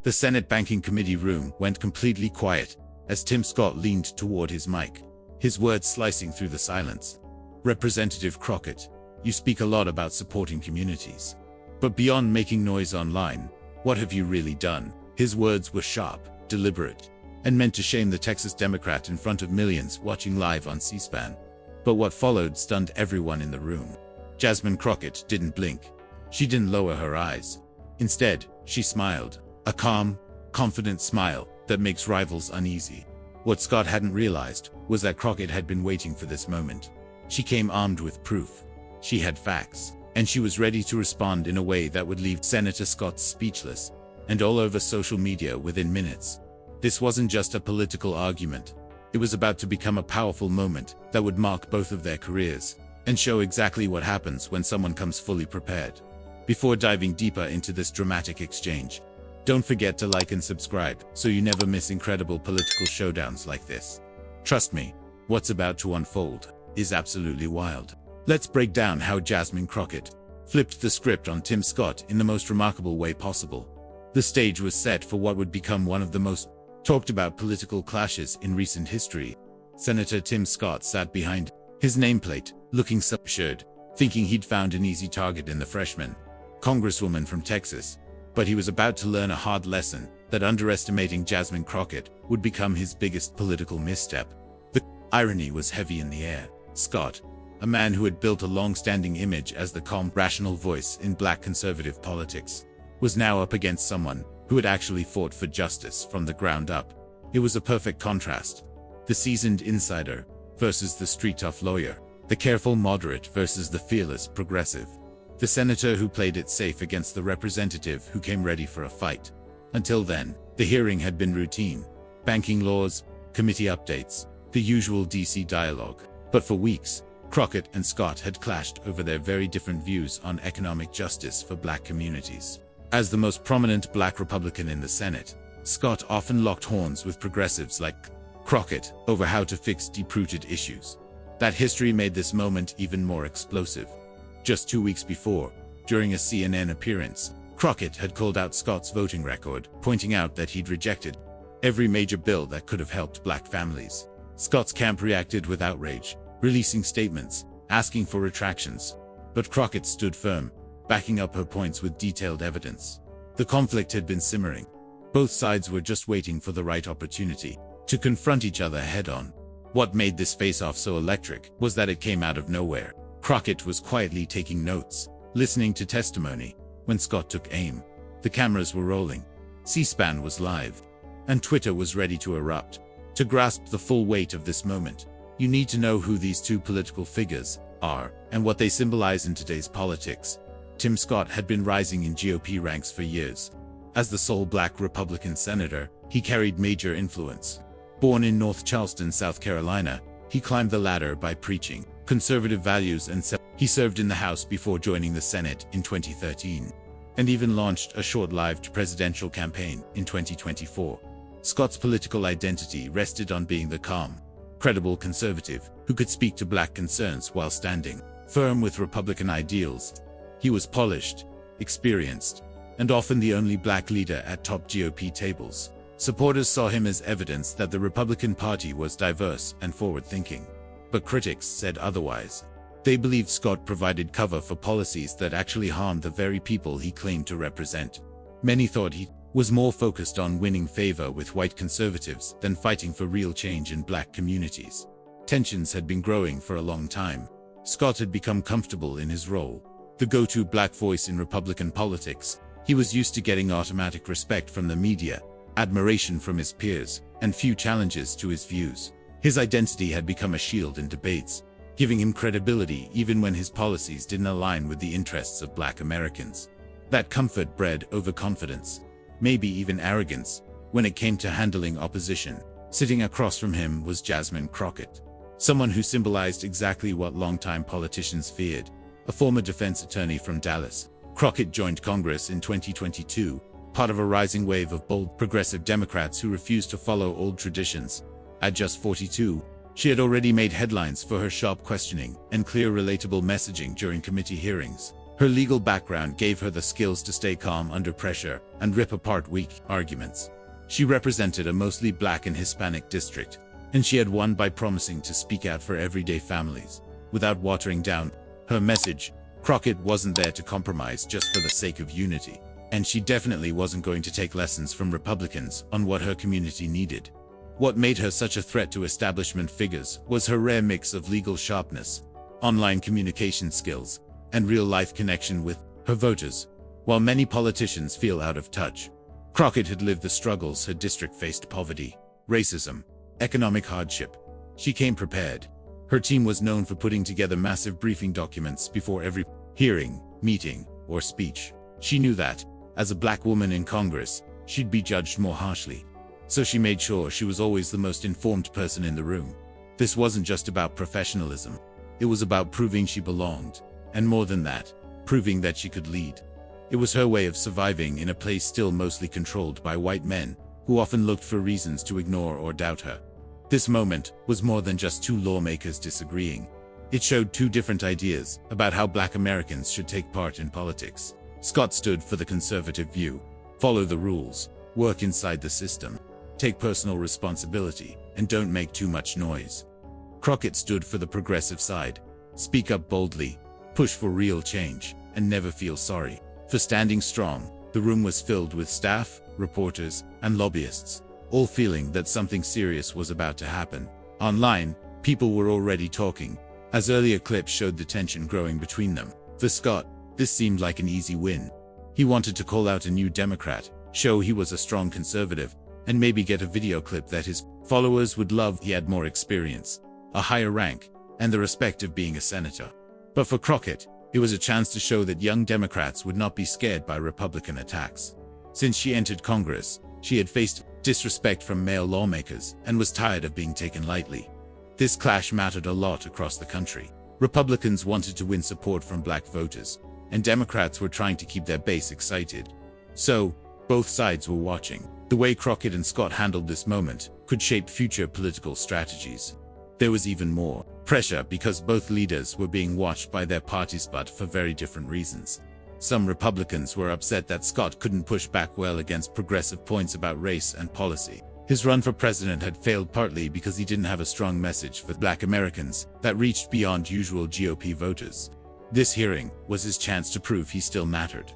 The Senate Banking Committee room went completely quiet as Tim Scott leaned toward his mic, his words slicing through the silence. Representative Crockett, you speak a lot about supporting communities. But beyond making noise online, what have you really done? His words were sharp, deliberate, and meant to shame the Texas Democrat in front of millions watching live on C-SPAN. But what followed stunned everyone in the room. Jasmine Crockett didn't blink. She didn't lower her eyes. Instead, she smiled, a calm, confident smile that makes rivals uneasy. What Scott hadn't realized was that Crockett had been waiting for this moment. She came armed with proof. She had facts, and she was ready to respond in a way that would leave Senator Scott speechless and all over social media within minutes. This wasn't just a political argument. It was about to become a powerful moment that would mark both of their careers and show exactly what happens when someone comes fully prepared. Before diving deeper into this dramatic exchange, don't forget to like and subscribe so you never miss incredible political showdowns like this. Trust me, what's about to unfold is absolutely wild. Let's break down how Jasmine Crockett flipped the script on Tim Scott in the most remarkable way possible. The stage was set for what would become one of the most talked about political clashes in recent history. Senator Tim Scott sat behind his nameplate, looking self-assured, thinking he'd found an easy target in the freshman congresswoman from Texas. But he was about to learn a hard lesson that underestimating Jasmine Crockett would become his biggest political misstep. The irony was heavy in the air. Scott, a man who had built a long-standing image as the calm, rational voice in black conservative politics, was now up against someone who had actually fought for justice from the ground up. It was a perfect contrast. The seasoned insider versus the street-tough lawyer. The careful moderate versus the fearless progressive. The senator who played it safe against the representative who came ready for a fight. Until then, the hearing had been routine. Banking laws, committee updates, the usual DC dialogue. But for weeks, Crockett and Scott had clashed over their very different views on economic justice for black communities. As the most prominent black Republican in the Senate, Scott often locked horns with progressives like Crockett over how to fix deep-rooted issues. That history made this moment even more explosive. Just 2 weeks before, during a CNN appearance, Crockett had called out Scott's voting record, pointing out that he'd rejected every major bill that could have helped black families. Scott's camp reacted with outrage, releasing statements, asking for retractions. But Crockett stood firm, backing up her points with detailed evidence. The conflict had been simmering. Both sides were just waiting for the right opportunity to confront each other head-on. What made this face-off so electric was that it came out of nowhere. Crockett was quietly taking notes, listening to testimony, when Scott took aim. The cameras were rolling, C-SPAN was live, and Twitter was ready to erupt. To grasp the full weight of this moment, you need to know who these two political figures are and what they symbolize in today's politics. Tim Scott had been rising in GOP ranks for years. As the sole black Republican senator, he carried major influence. Born in North Charleston, South Carolina, he climbed the ladder by preaching conservative values and he served in the House before joining the Senate in 2013, and even launched a short-lived presidential campaign in 2024. Scott's political identity rested on being the calm, credible conservative who could speak to black concerns while standing firm with Republican ideals. He was polished, experienced, and often the only black leader at top GOP tables. Supporters saw him as evidence that the Republican Party was diverse and forward-thinking. But critics said otherwise. They believed Scott provided cover for policies that actually harmed the very people he claimed to represent. Many thought he was more focused on winning favor with white conservatives than fighting for real change in black communities. Tensions had been growing for a long time. Scott had become comfortable in his role, the go-to black voice in Republican politics. He was used to getting automatic respect from the media, admiration from his peers, and few challenges to his views. His identity had become a shield in debates, giving him credibility even when his policies didn't align with the interests of black Americans. That comfort bred overconfidence, maybe even arrogance, when it came to handling opposition. Sitting across from him was Jasmine Crockett, someone who symbolized exactly what longtime politicians feared. A former defense attorney from Dallas, Crockett joined Congress in 2022, part of a rising wave of bold progressive Democrats who refused to follow old traditions. At just 42, she had already made headlines for her sharp questioning and clear relatable messaging during committee hearings. Her legal background gave her the skills to stay calm under pressure and rip apart weak arguments. She represented a mostly Black and Hispanic district, and she had won by promising to speak out for everyday families, without watering down her message. Crockett wasn't there to compromise just for the sake of unity, and she definitely wasn't going to take lessons from Republicans on what her community needed. What made her such a threat to establishment figures was her rare mix of legal sharpness, online communication skills, and real-life connection with her voters. While many politicians feel out of touch, Crockett had lived the struggles her district faced: poverty, racism, economic hardship. She came prepared. Her team was known for putting together massive briefing documents before every hearing, meeting, or speech. She knew that, as a Black woman in Congress, she'd be judged more harshly. So she made sure she was always the most informed person in the room. This wasn't just about professionalism. It was about proving she belonged, and more than that, proving that she could lead. It was her way of surviving in a place still mostly controlled by white men, who often looked for reasons to ignore or doubt her. This moment was more than just two lawmakers disagreeing. It showed two different ideas about how Black Americans should take part in politics. Scott stood for the conservative view: follow the rules, work inside the system, take personal responsibility, and don't make too much noise. Crockett stood for the progressive side: speak up boldly, push for real change, and never feel sorry. For standing strong, the room was filled with staff, reporters, and lobbyists, all feeling that something serious was about to happen. Online, people were already talking, as earlier clips showed the tension growing between them. For Scott, this seemed like an easy win. He wanted to call out a new Democrat, show he was a strong conservative, and maybe get a video clip that his followers would love. He had more experience, a higher rank, and the respect of being a senator. But for Crockett, it was a chance to show that young Democrats would not be scared by Republican attacks. Since she entered Congress, she had faced disrespect from male lawmakers and was tired of being taken lightly. This clash mattered a lot across the country. Republicans wanted to win support from Black voters, and Democrats were trying to keep their base excited. So, both sides were watching. The way Crockett and Scott handled this moment could shape future political strategies. There was even more pressure because both leaders were being watched by their parties, but for very different reasons. Some Republicans were upset that Scott couldn't push back well against progressive points about race and policy. His run for president had failed partly because he didn't have a strong message for Black Americans that reached beyond usual GOP voters. This hearing was his chance to prove he still mattered.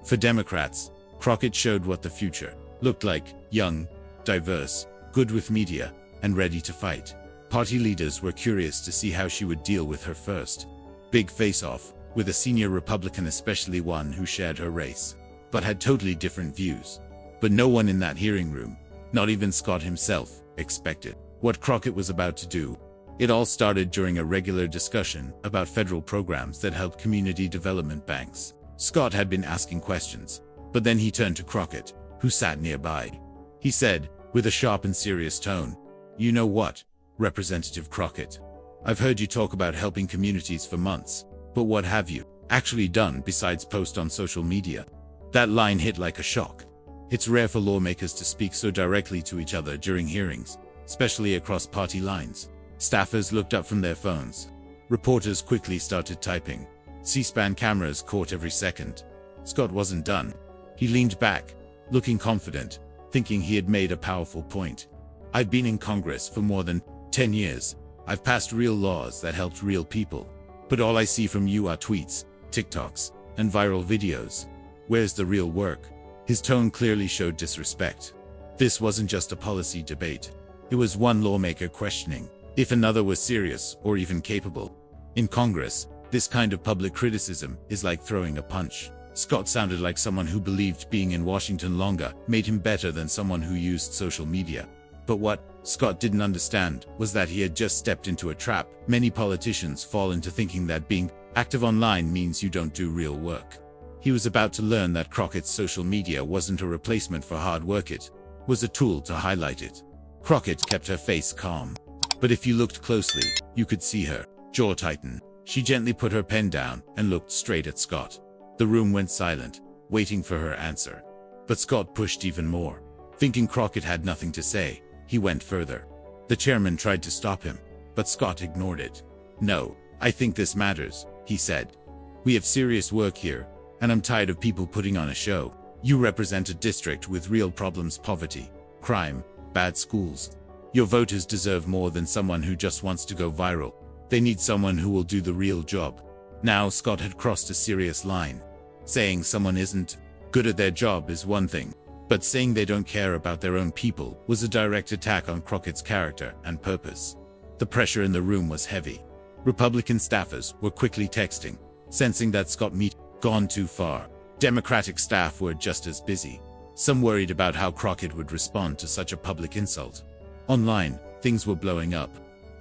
For Democrats, Crockett showed what the future looked like: young, diverse, good with media, and ready to fight. Party leaders were curious to see how she would deal with her first big face-off with a senior Republican, especially one who shared her race, but had totally different views. But no one in that hearing room, not even Scott himself, expected what Crockett was about to do. It all started during a regular discussion about federal programs that help community development banks. Scott had been asking questions, but then he turned to Crockett, who sat nearby. He said, with a sharp and serious tone, "You know what, Representative Crockett? I've heard you talk about helping communities for months, but what have you actually done besides post on social media?" That line hit like a shock. It's rare for lawmakers to speak so directly to each other during hearings, especially across party lines. Staffers looked up from their phones. Reporters quickly started typing. C-SPAN cameras caught every second. Scott wasn't done. He leaned back, looking confident, thinking he had made a powerful point. "I've been in Congress for more than 10 years. I've passed real laws that helped real people. But all I see from you are tweets, TikToks, and viral videos. Where's the real work?" His tone clearly showed disrespect. This wasn't just a policy debate. It was one lawmaker questioning if another was serious or even capable. In Congress, this kind of public criticism is like throwing a punch. Scott sounded like someone who believed being in Washington longer made him better than someone who used social media. But what Scott didn't understand was that he had just stepped into a trap. Many politicians fall into thinking that being active online means you don't do real work. He was about to learn that Crockett's social media wasn't a replacement for hard work, it was a tool to highlight it. Crockett kept her face calm. But if you looked closely, you could see her jaw tighten. She gently put her pen down and looked straight at Scott. The room went silent, waiting for her answer. But Scott pushed even more. Thinking Crockett had nothing to say, he went further. The chairman tried to stop him, but Scott ignored it. "No, I think this matters," he said. We have serious work here, and I'm tired of people putting on a show. You represent a district with real problems: poverty, crime, bad schools. Your voters deserve more than someone who just wants to go viral. They need someone who will do the real job. Now Scott had crossed a serious line. Saying someone isn't good at their job is one thing, but saying they don't care about their own people was a direct attack on Crockett's character and purpose. The pressure in the room was heavy. Republican staffers were quickly texting, sensing that Scott had gone too far. Democratic staff were just as busy, some worried about how Crockett would respond to such a public insult. Online, things were blowing up.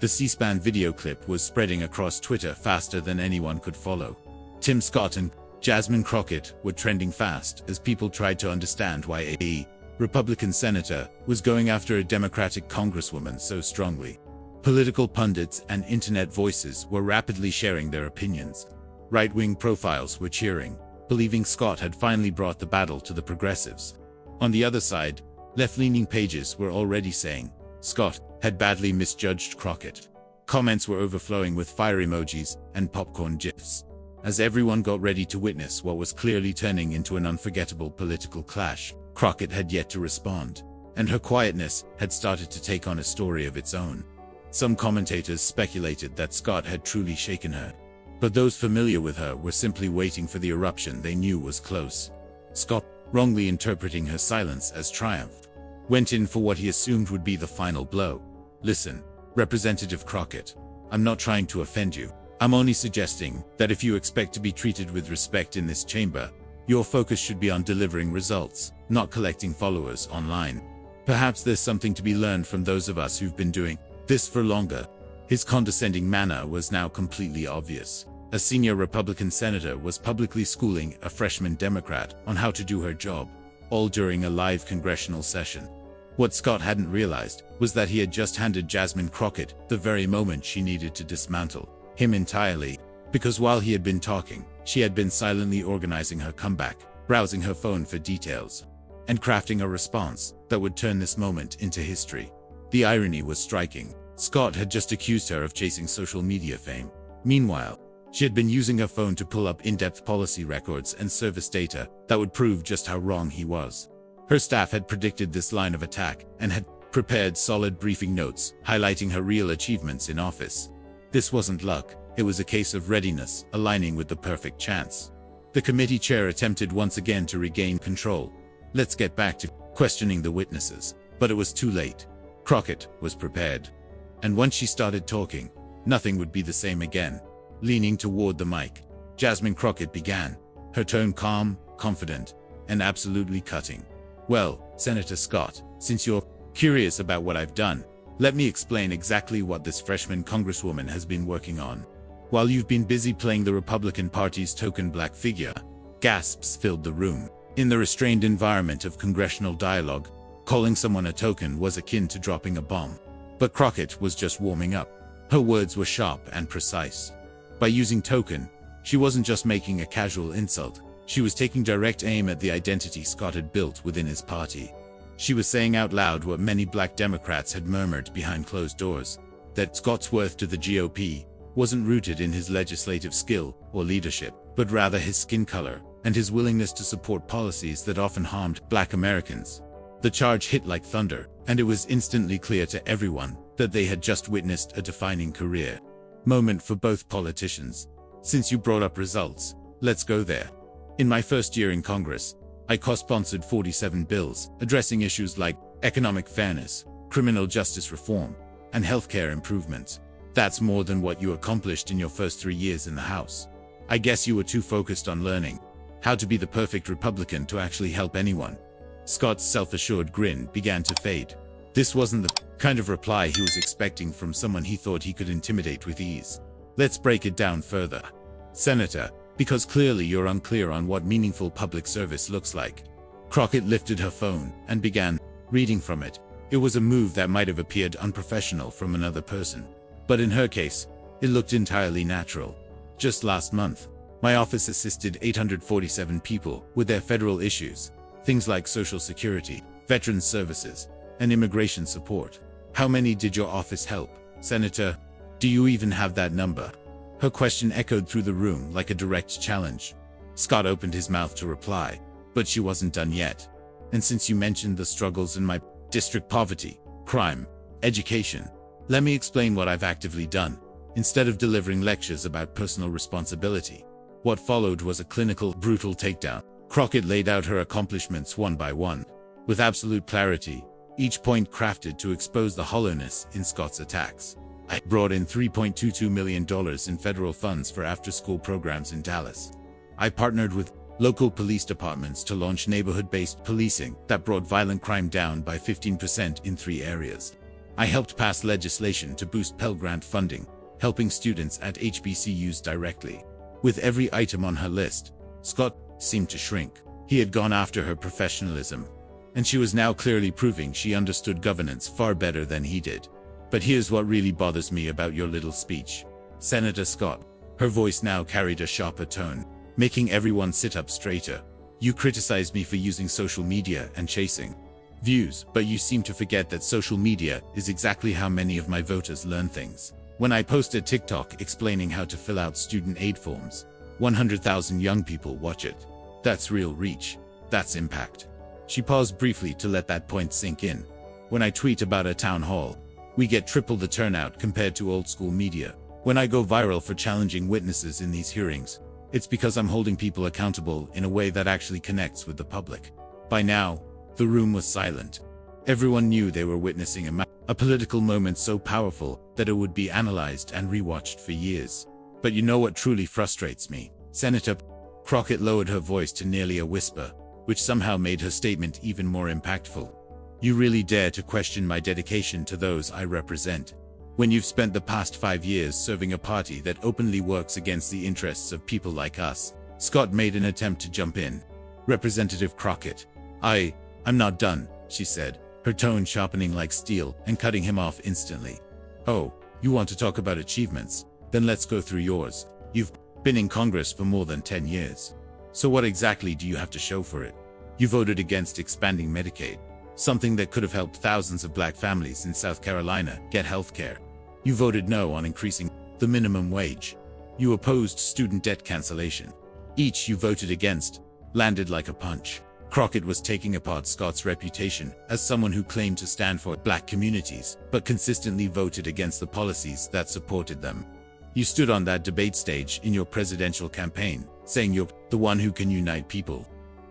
The C-SPAN video clip was spreading across Twitter faster than anyone could follow. Tim Scott and Jasmine Crockett were trending fast as people tried to understand why a Republican senator was going after a Democratic congresswoman so strongly. Political pundits and internet voices were rapidly sharing their opinions. Right-wing profiles were cheering, believing Scott had finally brought the battle to the progressives. On the other side, left-leaning pages were already saying Scott had badly misjudged Crockett. Comments were overflowing with fire emojis and popcorn gifs, as everyone got ready to witness what was clearly turning into an unforgettable political clash. Crockett had yet to respond, and her quietness had started to take on a story of its own. Some commentators speculated that Scott had truly shaken her, but those familiar with her were simply waiting for the eruption they knew was close. Scott, wrongly interpreting her silence as triumph, went in for what he assumed would be the final blow. Listen, Representative Crockett, I'm not trying to offend you. I'm only suggesting that if you expect to be treated with respect in this chamber, your focus should be on delivering results, not collecting followers online. Perhaps there's something to be learned from those of us who've been doing this for longer. His condescending manner was now completely obvious. A senior Republican senator was publicly schooling a freshman Democrat on how to do her job, all during a live congressional session. What Scott hadn't realized was that he had just handed Jasmine Crockett the very moment she needed to dismantle him entirely, because while he had been talking, she had been silently organizing her comeback, browsing her phone for details, and crafting a response that would turn this moment into history. The irony was striking. Scott had just accused her of chasing social media fame. Meanwhile, she had been using her phone to pull up in-depth policy records and service data that would prove just how wrong he was. Her staff had predicted this line of attack and had prepared solid briefing notes highlighting her real achievements in office. This wasn't luck, it was a case of readiness aligning with the perfect chance. The committee chair attempted once again to regain control. Let's get back to questioning the witnesses. But it was too late. Crockett was prepared. And once she started talking, nothing would be the same again. Leaning toward the mic, Jasmine Crockett began, her tone calm, confident, and absolutely cutting. Well, Senator Scott, since you're curious about what I've done, let me explain exactly what this freshman congresswoman has been working on. While you've been busy playing the Republican Party's token black figure, gasps filled the room. In the restrained environment of congressional dialogue, calling someone a token was akin to dropping a bomb. But Crockett was just warming up. Her words were sharp and precise. By using token, she wasn't just making a casual insult. She was taking direct aim at the identity Scott had built within his party. She was saying out loud what many black Democrats had murmured behind closed doors, that Scott's worth to the GOP wasn't rooted in his legislative skill or leadership, but rather his skin color and his willingness to support policies that often harmed black Americans. The charge hit like thunder, and it was instantly clear to everyone that they had just witnessed a defining career moment for both politicians. Since you brought up results, let's go there. In my first year in Congress, I co-sponsored 47 bills addressing issues like economic fairness, criminal justice reform, and healthcare improvements. That's more than what you accomplished in your first 3 years in the House. I guess you were too focused on learning how to be the perfect Republican to actually help anyone. Scott's self-assured grin began to fade. This wasn't the kind of reply he was expecting from someone he thought he could intimidate with ease. Let's break it down further, Senator, because clearly you're unclear on what meaningful public service looks like. Crockett lifted her phone and began reading from it. It was a move that might have appeared unprofessional from another person, but in her case, it looked entirely natural. Just last month, my office assisted 847 people with their federal issues, things like Social Security, veterans services, and immigration support. How many did your office help, Senator? Do you even have that number? Her question echoed through the room like a direct challenge. Scott opened his mouth to reply, but she wasn't done yet. And since you mentioned the struggles in my district: poverty, crime, education, let me explain what I've actively done, instead of delivering lectures about personal responsibility. What followed was a clinical, brutal takedown. Crockett laid out her accomplishments one by one, with absolute clarity, each point crafted to expose the hollowness in Scott's attacks. I brought in $3.22 million in federal funds for after-school programs in Dallas. I partnered with local police departments to launch neighborhood-based policing that brought violent crime down by 15% in 3 areas. I helped pass legislation to boost Pell Grant funding, helping students at HBCUs directly. With every item on her list, Scott seemed to shrink. He had gone after her professionalism, and she was now clearly proving she understood governance far better than he did. But here's what really bothers me about your little speech, Senator Scott. Her voice now carried a sharper tone, making everyone sit up straighter. You criticized me for using social media and chasing views, but you seem to forget that social media is exactly how many of my voters learn things. When I posted TikTok explaining how to fill out student aid forms, 100,000 young people watch it. That's real reach. That's impact. She paused briefly to let that point sink in. When I tweet about a town hall, we get triple the turnout compared to old school media. When I go viral for challenging witnesses in these hearings, it's because I'm holding people accountable in a way that actually connects with the public. By now, the room was silent. Everyone knew they were witnessing a political moment so powerful that it would be analyzed and rewatched for years. But you know what truly frustrates me, Senator? Crockett lowered her voice to nearly a whisper, which somehow made her statement even more impactful. You really dare to question my dedication to those I represent, when you've spent the past 5 years serving a party that openly works against the interests of people like us. Scott made an attempt to jump in. Representative Crockett, I'm not done, she said, her tone sharpening like steel and cutting him off instantly. Oh, you want to talk about achievements? Then let's go through yours. You've been in Congress for more than 10 years. So what exactly do you have to show for it? You voted against expanding Medicaid, something that could have helped thousands of black families in South Carolina get health care. You voted no on increasing the minimum wage. You opposed student debt cancellation. Each you voted against landed like a punch. Crockett was taking apart Scott's reputation as someone who claimed to stand for black communities, but consistently voted against the policies that supported them. You stood on that debate stage in your presidential campaign, saying you're the one who can unite people.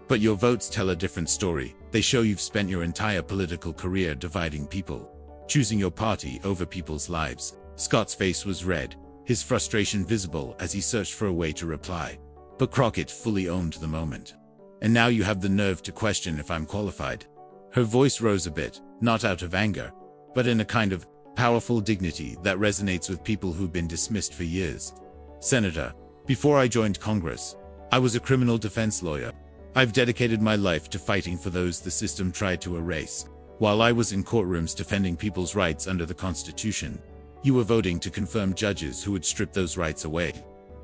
But your votes tell a different story. They show you've spent your entire political career dividing people, choosing your party over people's lives. Scott's face was red, his frustration visible as he searched for a way to reply. But Crockett fully owned the moment. And now you have the nerve to question if I'm qualified. Her voice rose a bit, not out of anger, but in a kind of powerful dignity that resonates with people who've been dismissed for years. Senator, before I joined Congress, I was a criminal defense lawyer. I've dedicated my life to fighting for those the system tried to erase. While I was in courtrooms defending people's rights under the Constitution, you were voting to confirm judges who would strip those rights away.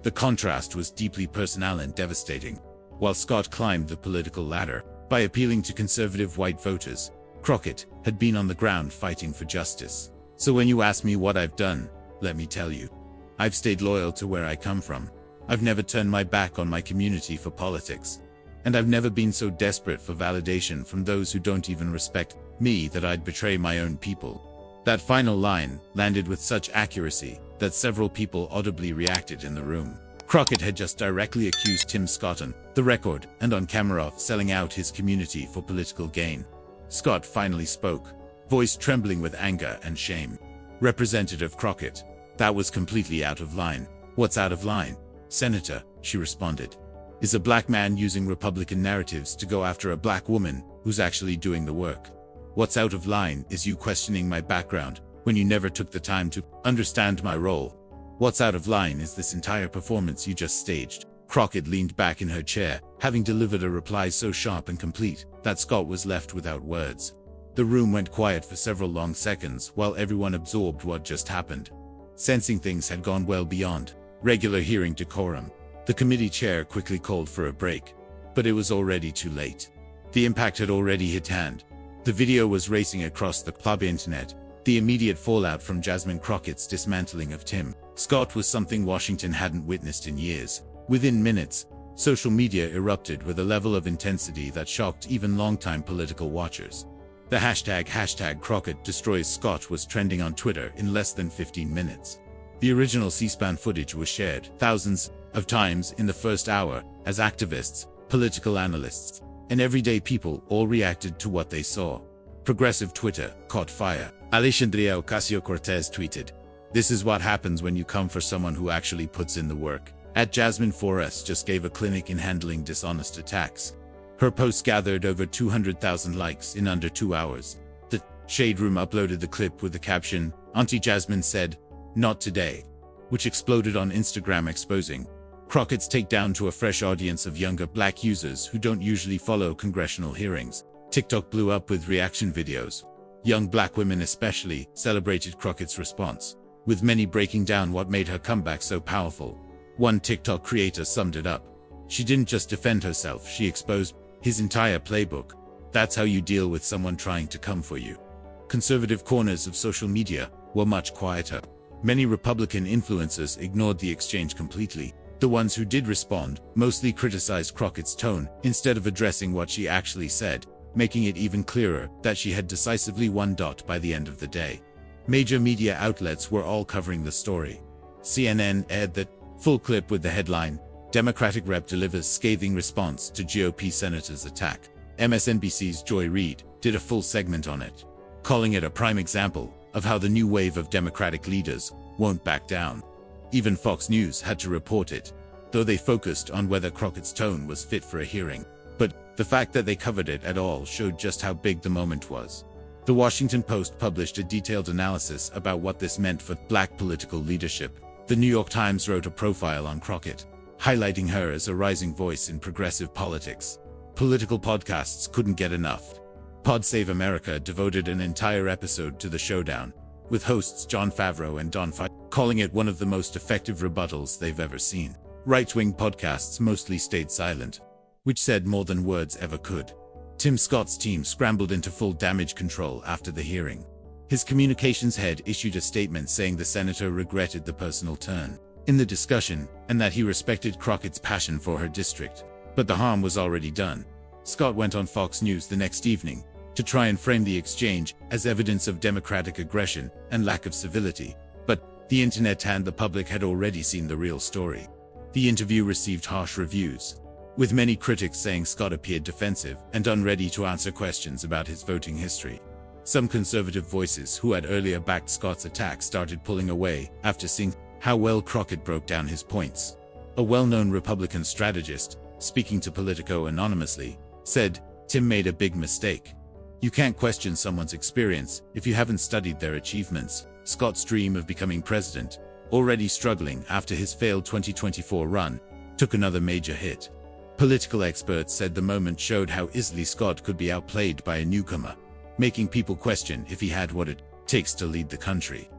The contrast was deeply personal and devastating. While Scott climbed the political ladder by appealing to conservative white voters, Crockett had been on the ground fighting for justice. So when you ask me what I've done, let me tell you, I've stayed loyal to where I come from. I've never turned my back on my community for politics. And I've never been so desperate for validation from those who don't even respect me that I'd betray my own people. That final line landed with such accuracy that several people audibly reacted in the room. Crockett had just directly accused Tim Scott on the record and on camera of selling out his community for political gain. Scott finally spoke, voice trembling with anger and shame. Representative Crockett, that was completely out of line. What's out of line, Senator? She responded. Is a black man using Republican narratives to go after a black woman who's actually doing the work? What's out of line is you questioning my background when you never took the time to understand my role. What's out of line is this entire performance you just staged. Crockett leaned back in her chair, having delivered a reply so sharp and complete that Scott was left without words. The room went quiet for several long seconds while everyone absorbed what just happened. Sensing things had gone well beyond regular hearing decorum, the committee chair quickly called for a break. But it was already too late. The impact had already hit hand. The video was racing across the club internet, The immediate fallout from Jasmine Crockett's dismantling of Tim Scott was something Washington hadn't witnessed in years. Within minutes, social media erupted with a level of intensity that shocked even longtime political watchers. The hashtag Crockett destroys Scott was trending on Twitter in less than 15 minutes. The original C-SPAN footage was shared thousands of times in the first hour as activists, political analysts, and everyday people all reacted to what they saw. Progressive Twitter caught fire. Alexandria Ocasio-Cortez tweeted, "This is what happens when you come for someone who actually puts in the work." Jasmine Forrest just gave a clinic in handling dishonest attacks. Her post gathered over 200,000 likes in under 2 hours. The Shade Room uploaded the clip with the caption, "Auntie Jasmine said, not today," which exploded on Instagram, exposing Crockett's takedown to a fresh audience of younger Black users who don't usually follow congressional hearings. TikTok blew up with reaction videos. Young Black women especially celebrated Crockett's response, with many breaking down what made her comeback so powerful. One TikTok creator summed it up. "She didn't just defend herself, she exposed his entire playbook. That's how you deal with someone trying to come for you." Conservative corners of social media were much quieter. Many Republican influencers ignored the exchange completely. The ones who did respond mostly criticized Crockett's tone instead of addressing what she actually said, making it even clearer that she had decisively won. By the end of the day, major media outlets were all covering the story. CNN aired the full clip with the headline, "Democratic Rep delivers scathing response to GOP senator's attack." MSNBC's Joy Reid did a full segment on it, calling it a prime example of how the new wave of Democratic leaders won't back down. Even Fox News had to report it, though they focused on whether Crockett's tone was fit for a hearing. But the fact that they covered it at all showed just how big the moment was. The Washington Post published a detailed analysis about what this meant for Black political leadership. The New York Times wrote a profile on Crockett, highlighting her as a rising voice in progressive politics. Political podcasts couldn't get enough. Pod Save America devoted an entire episode to the Showdown, with hosts Jon Favreau and Don Fife calling it one of the most effective rebuttals they've ever seen. Right-wing podcasts mostly stayed silent, which said more than words ever could. Tim Scott's team scrambled into full damage control after the hearing. His communications head issued a statement saying the senator regretted the personal turn in the discussion and that he respected Crockett's passion for her district. But the harm was already done. Scott went on Fox News the next evening to try and frame the exchange as evidence of Democratic aggression and lack of civility. But the internet and the public had already seen the real story. The interview received harsh reviews, with many critics saying Scott appeared defensive and unready to answer questions about his voting history. Some conservative voices who had earlier backed Scott's attack started pulling away after seeing how well Crockett broke down his points. A well-known Republican strategist, speaking to Politico anonymously, said, "Tim made a big mistake. You can't question someone's experience if you haven't studied their achievements." Scott's dream of becoming president, already struggling after his failed 2024 run, took another major hit. Political experts said the moment showed how easily Scott could be outplayed by a newcomer, making people question if he had what it takes to lead the country.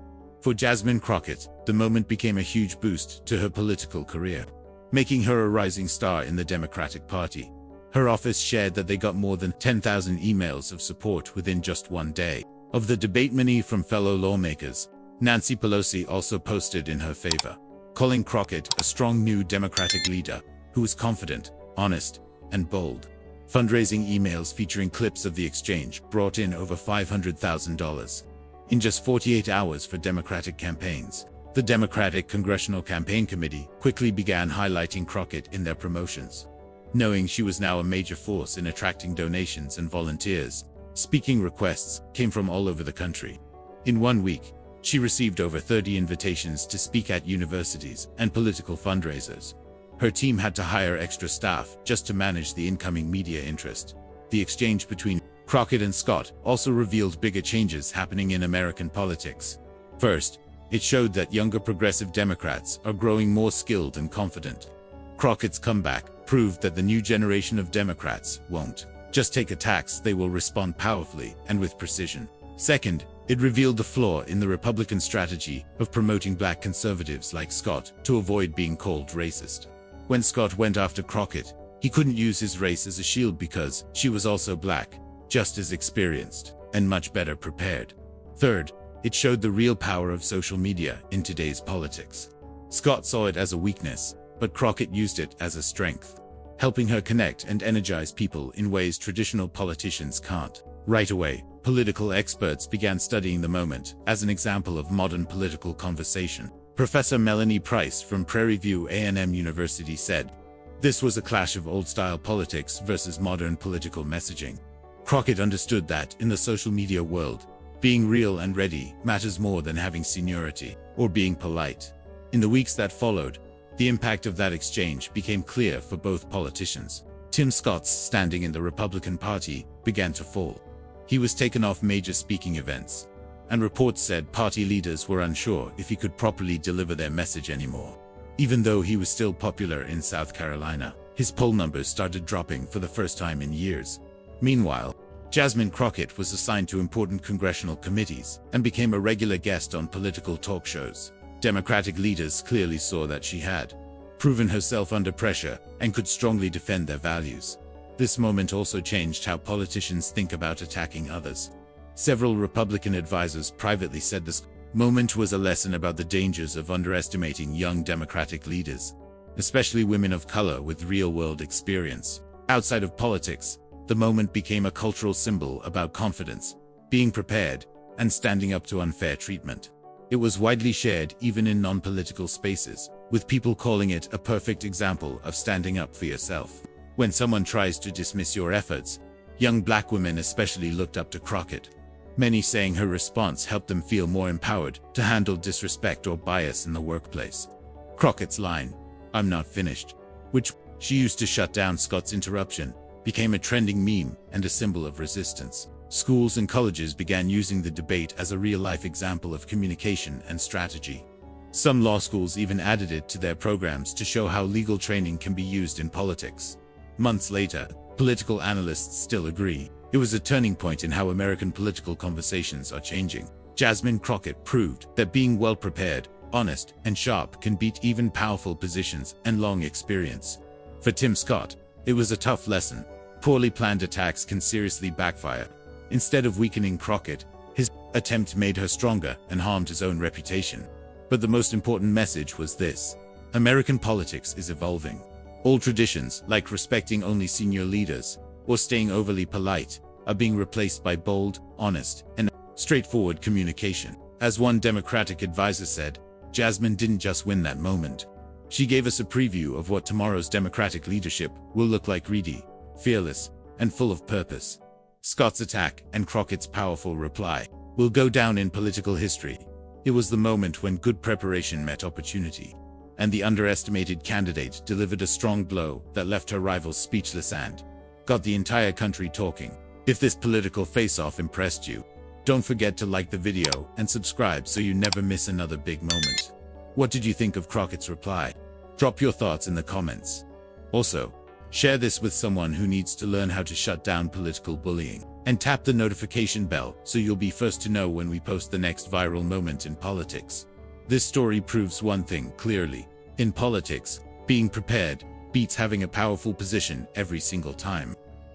For Jasmine Crockett, the moment became a huge boost to her political career, making her a rising star in the Democratic Party. Her office shared that they got more than 10,000 emails of support within just one day of the debate, many from fellow lawmakers. Nancy Pelosi also posted in her favor, calling Crockett a strong new Democratic leader who was confident, honest, and bold. Fundraising emails featuring clips of the exchange brought in over $500,000 in just 48 hours for Democratic campaigns. The Democratic Congressional Campaign Committee quickly began highlighting Crockett in their promotions. Knowing she was now a major force in attracting donations and volunteers, speaking requests came from all over the country. In 1 week, she received over 30 invitations to speak at universities and political fundraisers. Her team had to hire extra staff just to manage the incoming media interest. The exchange between Crockett and Scott also revealed bigger changes happening in American politics. First, it showed that younger progressive Democrats are growing more skilled and confident. Crockett's comeback proved that the new generation of Democrats won't just take attacks, they will respond powerfully and with precision. Second, it revealed the flaw in the Republican strategy of promoting Black conservatives like Scott to avoid being called racist. When Scott went after Crockett, he couldn't use his race as a shield because she was also Black, just as experienced, and much better prepared. Third, It showed the real power of social media in today's politics. Scott saw it as a weakness, but Crockett used it as a strength, helping her connect and energize people in ways traditional politicians can't. Right away, political experts began studying the moment as an example of modern political conversation. Professor Melanie Price from Prairie View A&M University said, "This was a clash of old-style politics versus modern political messaging." Crockett understood that, in the social media world, being real and ready matters more than having seniority or being polite. In the weeks that followed, the impact of that exchange became clear for both politicians. Tim Scott's standing in the Republican Party began to fall. He was taken off major speaking events, and reports said party leaders were unsure if he could properly deliver their message anymore. Even though he was still popular in South Carolina, his poll numbers started dropping for the first time in years. Meanwhile, Jasmine Crockett was assigned to important congressional committees and became a regular guest on political talk shows. Democratic leaders clearly saw that she had proven herself under pressure and could strongly defend their values. This moment also changed how politicians think about attacking others. Several Republican advisors privately said this moment was a lesson about the dangers of underestimating young Democratic leaders, especially women of color with real-world experience. Outside of politics, the moment became a cultural symbol about confidence, being prepared, and standing up to unfair treatment. It was widely shared even in non-political spaces, with people calling it a perfect example of standing up for yourself. When someone tries to dismiss your efforts, young black women especially looked up to Crockett, many saying her response helped them feel more empowered to handle disrespect or bias in the workplace. Crockett's line, "I'm not finished," which she used to shut down Scott's interruption, became a trending meme and a symbol of resistance. Schools and colleges began using the debate as a real-life example of communication and strategy. Some law schools even added it to their programs to show how legal training can be used in politics. Months later, political analysts still agree. It was a turning point in how American political conversations are changing. Jasmine Crockett proved that being well-prepared, honest, and sharp can beat even powerful positions and long experience. For Tim Scott, it was a tough lesson. Poorly planned attacks can seriously backfire. Instead of weakening Crockett, his attempt made her stronger and harmed his own reputation. But the most important message was this: American politics is evolving. Old traditions, like respecting only senior leaders or staying overly polite, are being replaced by bold, honest, and straightforward communication. As one Democratic advisor said, Jasmine didn't just win that moment. She gave us a preview of what tomorrow's Democratic leadership will look like: ready, fearless, and full of purpose. Scott's attack and Crockett's powerful reply will go down in political history. It was the moment when good preparation met opportunity, and the underestimated candidate delivered a strong blow that left her rivals speechless and got the entire country talking. If this political face-off impressed you, don't forget to like the video and subscribe so you never miss another big moment. What did you think of Crockett's reply? Drop your thoughts in the comments. Also, share this with someone who needs to learn how to shut down political bullying. And tap the notification bell so you'll be first to know when we post the next viral moment in politics. This story proves one thing clearly: in politics, being prepared beats having a powerful position every single time.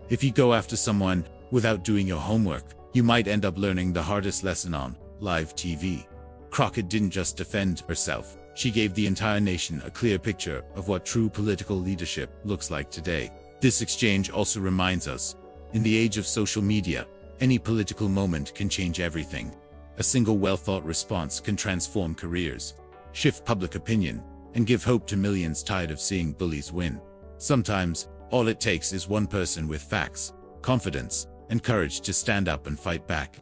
If you go after someone without doing your homework, you might end up learning the hardest lesson on live TV. Crockett didn't just defend herself, she gave the entire nation a clear picture of what true political leadership looks like today. This exchange also reminds us, in the age of social media, any political moment can change everything. A single well-thought response can transform careers, shift public opinion, and give hope to millions tired of seeing bullies win. Sometimes, all it takes is one person with facts, confidence, and courage to stand up and fight back.